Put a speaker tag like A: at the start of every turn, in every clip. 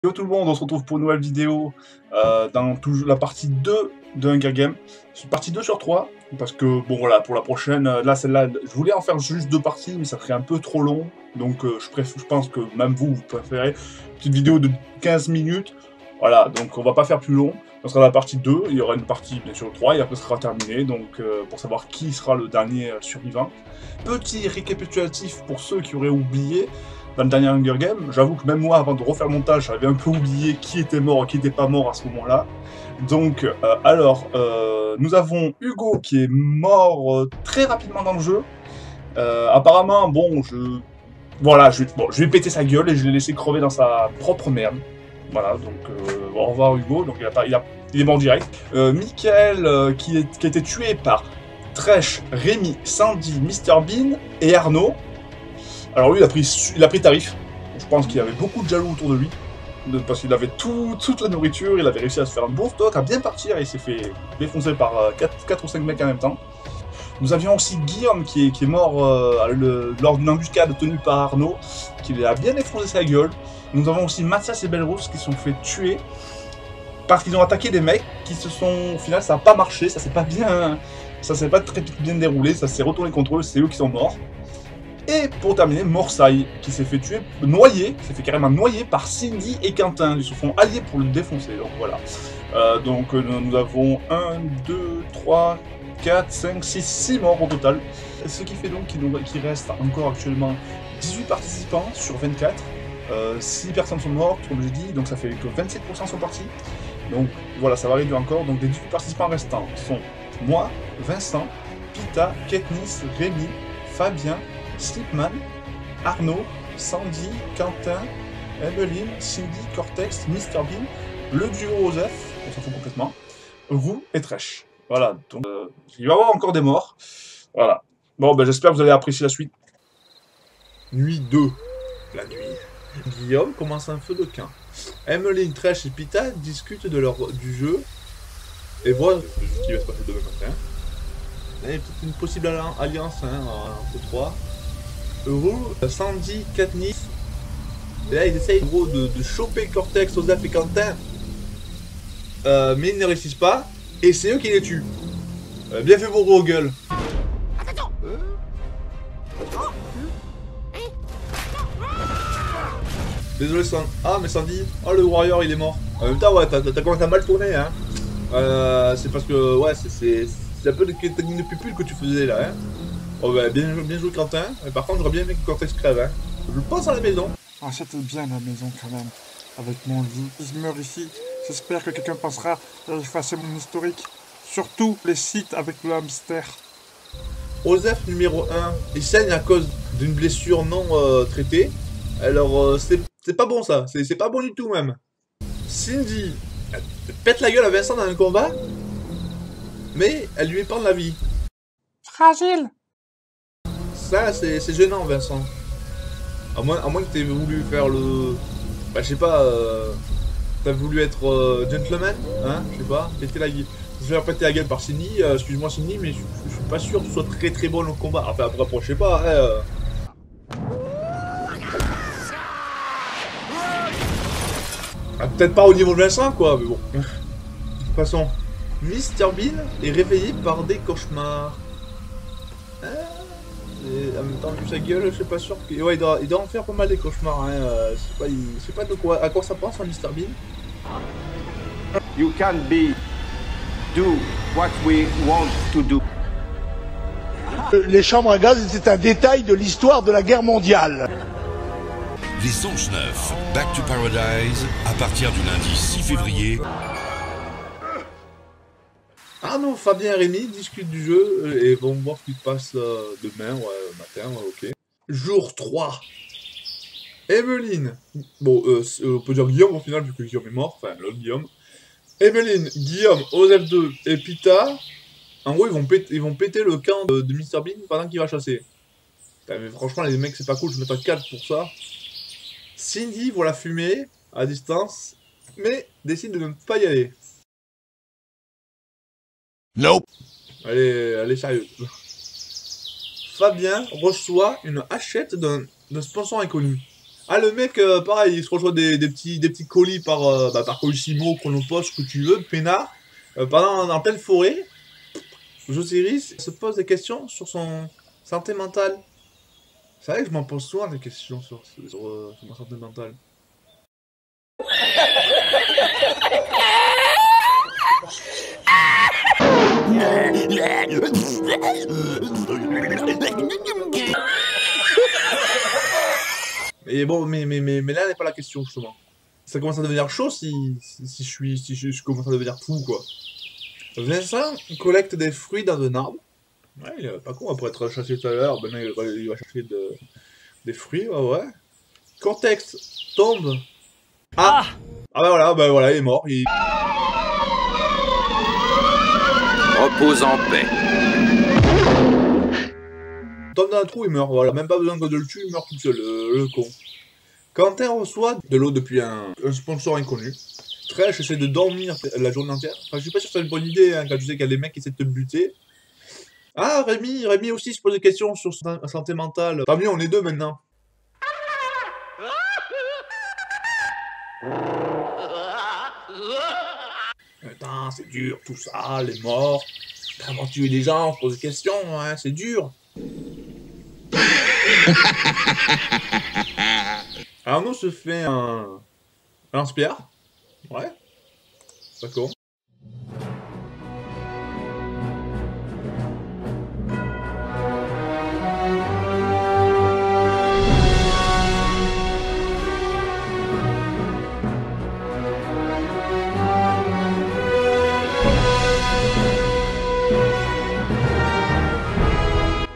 A: Yo tout le monde, on se retrouve pour une nouvelle vidéo dans la partie 2 de Hunger Games. C'est une partie 2 sur 3, parce que, bon voilà, pour la prochaine, là, celle-là, je voulais en faire juste 2 parties, mais ça serait un peu trop long, donc je pense que même vous préférez une petite vidéo de 15 minutes. Voilà, donc on va pas faire plus long, ça sera la partie 2, il y aura une partie, bien sûr, 3, et après ce sera terminé, donc pour savoir qui sera le dernier survivant. Petit récapitulatif pour ceux qui auraient oublié, dans le dernier Hunger Games, j'avoue que même moi, avant de refaire le montage, j'avais un peu oublié qui était mort et qui n'était pas mort à ce moment-là. Donc, nous avons Hugo qui est mort très rapidement dans le jeu. Apparemment, bon, voilà, je vais péter sa gueule et je l'ai laissé crever dans sa propre merde. Voilà, donc au revoir Hugo, donc il est mort direct. Michael qui a été tué par Tresh, Rémi, Sandy, Mr Bean et Arnaud. Alors lui, il a pris tarif. Je pense qu'il y avait beaucoup de jaloux autour de lui. Parce qu'il avait toute la nourriture, il avait réussi à se faire un bon stock, à bien partir, et il s'est fait défoncer par 4 ou 5 mecs en même temps. Nous avions aussi Guillaume qui est mort lors d'une embuscade tenue par Arnaud, qui a bien défoncé sa gueule. Nous avons aussi Mathias et Belrousse qui se sont fait tuer parce qu'ils ont attaqué des mecs qui se sont... Au final, ça n'a pas marché, ça s'est pas très bien déroulé, ça s'est retourné contre eux, c'est eux qui sont morts. Et pour terminer, Morsay, qui s'est fait tuer, s'est fait carrément noyer par Cindy et Quentin. Ils se font alliés pour le défoncer, donc voilà. Nous avons 1, 2, 3, 4, 5, 6, 6 morts au total. Ce qui fait donc qu'il reste encore actuellement 18 participants sur 24. 6 personnes sont mortes, comme je dis, donc ça fait que 27% sont partis. Donc voilà, ça va réduire encore. Donc les 18 participants restants sont moi, Vincent, Pita, Katniss, Rémi, Fabien, Slipman, Arnaud, Sandy, Quentin, Emeline, Cindy, Cortex, Mr Bean, le duo Osef, on s'en fout complètement, Roux et Tresh. Voilà, donc il va y avoir encore des morts. Voilà. Bon, ben j'espère que vous allez apprécier la suite. Nuit 2. La nuit. Guillaume commence un feu de camp. Emeline, Tresh et Pita discutent du jeu et voient ce qui va se passer demain matin. Il y a peut-être une possible alliance entre 3. Roux, Sandy, Katniss. Et là, ils essayent gros de choper Cortex, Osef et Quentin. Mais ils ne réussissent pas. Et c'est eux qui les tuent. Bien fait pour vos gueules. Désolé Sandy. Ah mais Sandy. Oh le warrior il est mort. En même temps ouais t'as commencé à mal tourner hein. C'est parce que ouais c'est un peu de technique de pupule que tu faisais là hein. Oh bah bien joué Quentin. Mais par contre j'aurais bien aimé que Cortex crève hein. Je pense à la maison.
B: Ah, c'était bien la maison quand même, avec mon lit. Si je meurs ici, j'espère que quelqu'un pensera à effacer mon historique. Surtout les sites avec le hamster.
A: Osef numéro 1, il saigne à cause d'une blessure non traitée. Alors c'est pas bon ça, c'est pas bon du tout même. Cindy, elle pète la gueule à Vincent dans un combat, mais elle lui épargne la vie.
B: Fragile.
A: Ça c'est gênant Vincent. À moins que t'aies voulu faire le... Bah je sais pas, t'as voulu être gentleman, hein, je sais pas, péter la gueule. Se faire péter la gueule par Cindy, excuse-moi Cindy, mais je suis pas sûr que tu sois très bon au combat. Enfin après je sais pas, Ah, peut-être pas au niveau de Vincent quoi, mais bon. De toute façon, Mr Bean est réveillé par des cauchemars. Et en même temps, vu sa gueule, je suis pas sûr que... Ouais, il doit en faire pas mal des cauchemars, hein. Je sais pas de quoi, à quoi ça pense, hein, Mr Bean.
C: You can do what we want to do.
D: Les chambres à gaz étaient un détail de l'histoire de la guerre mondiale.
E: Les Anges Neufs, Back to Paradise, à partir du lundi 6 février.
A: Arnaud, Fabien et Rémi discutent du jeu et vont voir ce qui se passe demain, ouais, matin, ouais, ok. Jour 3. Emeline. Bon, on peut dire Guillaume au final, vu que Guillaume est mort, enfin l'autre Guillaume. Emeline, Guillaume, Osef2 et Pita. En gros, ils vont péter le camp de Mr Bean pendant qu'il va chasser. Putain, mais franchement, les mecs, c'est pas cool, je mettrais 4 pour ça. Cindy voit la fumée à distance, mais décide de ne pas y aller.
E: Nope.
A: Elle est sérieuse. Fabien reçoit une hachette d'un sponsor inconnu.
F: Ah, le mec, pareil, il se reçoit des petits colis par Colissimo, Chronopost, ce que tu veux, peinard. En pleine forêt, Josiris se pose des questions sur son santé mentale. C'est vrai que je m'en pose souvent des questions sur ma santé mentale. Et bon, mais là n'est pas la question justement. Ça commence à devenir chaud si je commence à devenir fou quoi. Vincent collecte des fruits dans un arbre. Ouais, il est pas con, après être chassé tout à l'heure, ben il va chercher des fruits, ouais. Cortex tombe. Ah ben voilà, il est mort.
G: Repose en paix.
F: Tombe dans un trou, il meurt, voilà. Même pas besoin que de le tuer, il meurt tout seul, le con. Quentin reçoit de l'eau depuis un sponsor inconnu. Trèche essaie de dormir la journée entière. Enfin, je suis pas sûr que c'est une bonne idée, hein, quand tu sais qu'il y a des mecs qui essaient de te buter. Ah, Rémi aussi se pose des questions sur sa santé mentale. Tant mieux, on est deux maintenant. Putain, c'est dur, tout ça, les morts. Avoir tué des gens, on se pose des questions, hein, c'est dur. Arnaud se fait un lance-pierre. Ouais. D'accord.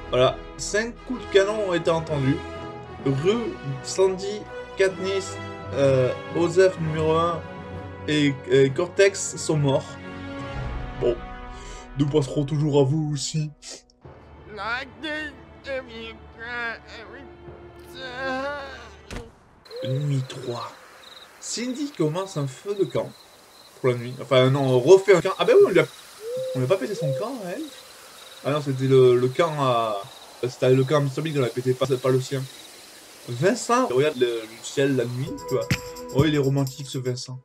F: Voilà, 5 coups de canon ont été entendus. Rue, Sandy, Katniss, Osef numéro 1 et Cortex sont morts. Bon, nous passerons toujours à vous aussi. Nuit 3. Cindy commence un feu de camp pour la nuit. Enfin non, on refait un camp. Ah bah oui, on lui a pas pété son camp, elle. Ah non, c'était le camp à... C'était le camp à Mr. Big qu'on a pété, pas le sien. Vincent regarde le ciel la nuit, tu vois. Oh, il est romantique ce Vincent.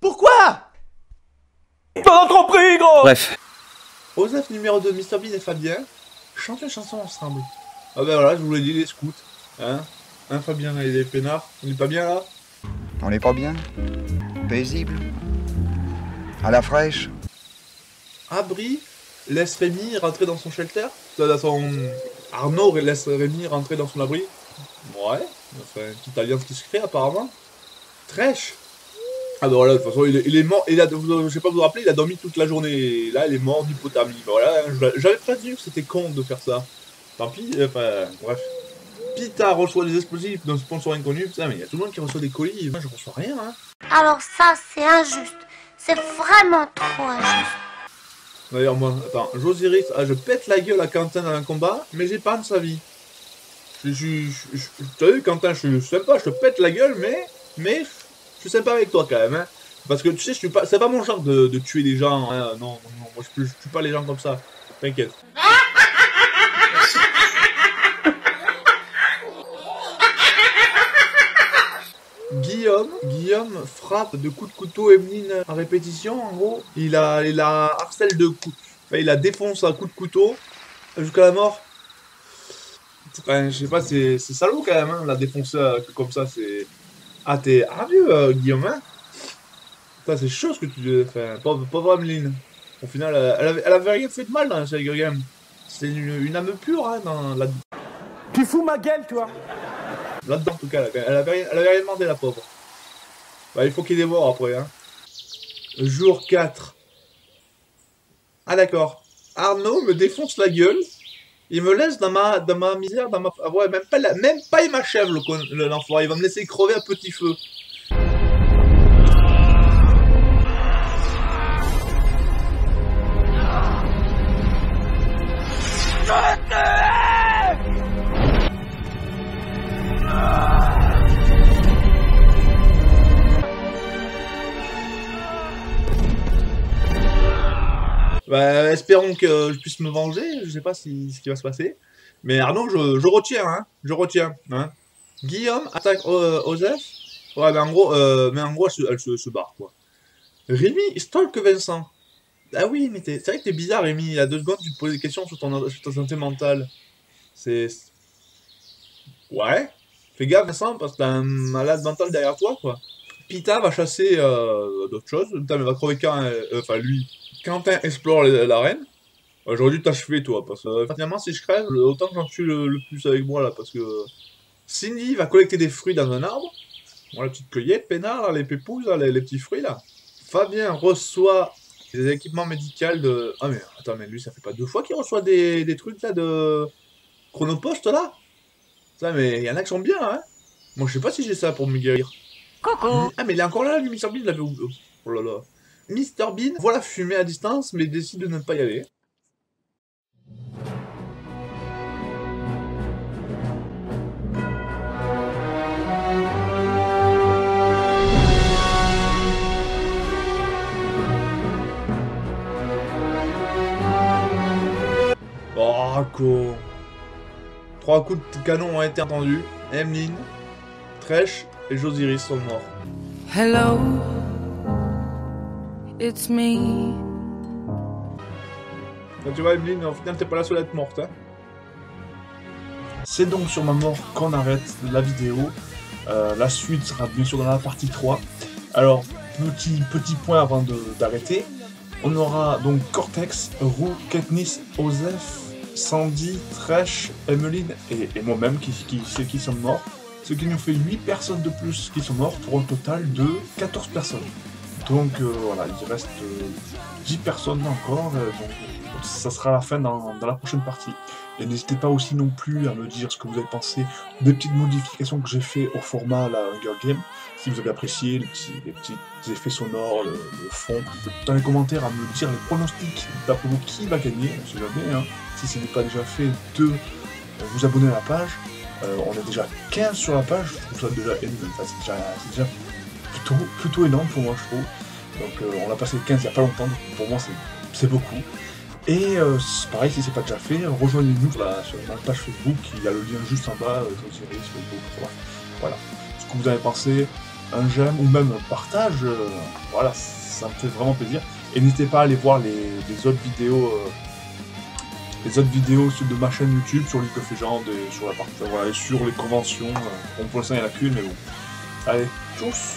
H: Pourquoi? Pas trop pris, gros. Bref.
F: Osef numéro 2, Mr. Bean et Fabien chantent une chanson ensemble. Ah ben voilà, je vous l'ai dit, les scouts. Hein, Fabien, il est peinard. Il est pas bien là?
I: On est pas bien? Paisible? À la fraîche?
F: Abri laisse Rémi rentrer dans son shelter. Arnaud laisse Rémi rentrer dans son abri. Ouais, c'est une petite alliance qui se crée apparemment. Trèche. Ah ben voilà, de toute façon, il est mort. Je sais pas vous rappeler, il a dormi toute la journée. Et là, il est mort d'hypothermie. Ben voilà, j'avais pas dit que c'était con de faire ça. Tant pis, enfin, bref. Pita reçoit des explosifs d'un sponsor inconnu. Putain, mais il y a tout le monde qui reçoit des colis. Moi, je reçois rien, hein.
J: Alors ça, c'est injuste. C'est vraiment trop injuste.
F: D'ailleurs, moi, attends, Josiris, je pète la gueule à Quentin dans un combat, mais j'épargne sa vie. Tu as vu, Quentin, je suis sympa, je te pète la gueule, mais je suis sympa avec toi quand même, hein. Parce que tu sais, c'est pas mon genre de tuer des gens, hein. Non, moi je tue pas les gens comme ça. T'inquiète. Guillaume frappe de coups de couteau Emeline en répétition, en gros. Il a harcèle de coups. Enfin, il la défonce à coups de couteau jusqu'à la mort. Enfin, je sais pas, c'est salaud quand même, hein, la défoncer comme ça, c'est... Ah, t'es vieux, Guillaume, hein. Putain, c'est chaud ce que tu fais. Pauvre Emeline. Au final, elle avait rien fait de mal dans la série Game. C'est une âme pure, hein, là-dedans.
H: Tu fous ma gueule, toi.
F: Là-dedans, en tout cas, elle avait rien demandé, la pauvre. Bah, il faut qu'il dévore après, hein. Jour 4. Ah, d'accord. Arnaud me défonce la gueule. Il me laisse dans ma misère, dans ma... Ah ouais, même pas il m'achève, l'enfoiré. Il va me laisser crever à petit feu. Bah, espérons que je puisse me venger, je sais pas ce qui va se passer. Mais Arnaud, je retiens, hein. Je retiens, hein. Guillaume attaque Osef. Ouais, mais en gros, elle se barre, quoi. Rémi stalk Vincent. Ah oui, mais c'est vrai que t'es bizarre, Rémi. Il y a 2 secondes, tu te posais des questions sur ta santé mentale. C'est... Ouais. Fais gaffe, Vincent, parce que t'as un malade mental derrière toi, quoi. Pita va chasser d'autres choses. Putain, mais va crever quand... Enfin, lui. Quentin explore l'arène. J'aurais dû t'achever, toi, parce que finalement, si je crève, autant que j'en suis le plus avec moi, là, parce que... Cindy va collecter des fruits dans un arbre. Voilà, la petite cueillette, peinard, là, les pépouses, là, les petits fruits, là. Fabien reçoit des équipements médicaux de... Ah, mais attends, mais lui, ça fait pas 2 fois qu'il reçoit des trucs, là, de... Chronopost, là. Ça, mais il y en a qui sont bien, hein. Moi, je sais pas si j'ai ça pour me guérir.
J: Coucou.
F: Ah, mais il est encore là, lui, Mr Bean, il l'avait oublié. Oh là là. Mr Bean voit la fumée à distance, mais décide de ne pas y aller. Oh, con. 3 coups de canon ont été entendus. Emeline, Tresh et Josiris sont morts.
K: Hello, it's me.
F: Donc tu vois, Emeline, au final, t'es pas la seule à être morte, hein.
A: C'est donc sur ma mort qu'on arrête la vidéo. La suite sera bien sûr dans la partie 3. Alors, petit point avant d'arrêter. On aura donc Cortex, Roux, Katniss, Osef, Sandy, Tresh, Emeline et moi-même qui sommes morts. Ce qui nous fait 8 personnes de plus qui sont mortes pour un total de 14 personnes. Donc voilà, il reste 10 personnes encore. Donc ça sera la fin dans la prochaine partie. Et n'hésitez pas aussi non plus à me dire ce que vous avez pensé des petites modifications que j'ai fait au format la Hunger Game. Si vous avez apprécié les petits effets sonores, le fond. Dans les commentaires à me dire les pronostics d'après vous qui va gagner. On sait jamais, hein. Si ce n'est pas déjà fait, de vous abonner à la page. On est déjà 15 sur la page, je trouve ça déjà énorme. Enfin, c'est déjà plutôt énorme pour moi, je trouve. Donc on a passé 15 il n'y a pas longtemps, donc pour moi c'est beaucoup. Et pareil, si c'est pas déjà fait, rejoignez-nous sur la page Facebook, il y a le lien juste en bas, Josiris, Facebook, voilà. Ce que vous avez pensé, un j'aime ou même un partage, voilà, ça me fait vraiment plaisir. Et n'hésitez pas à aller voir les autres vidéos. De ma chaîne YouTube sur League of Legends et sur la partie, voilà, et sur les conventions. Bon, pour l'instant il n'y en a qu'une, mais bon. Allez, tchuss!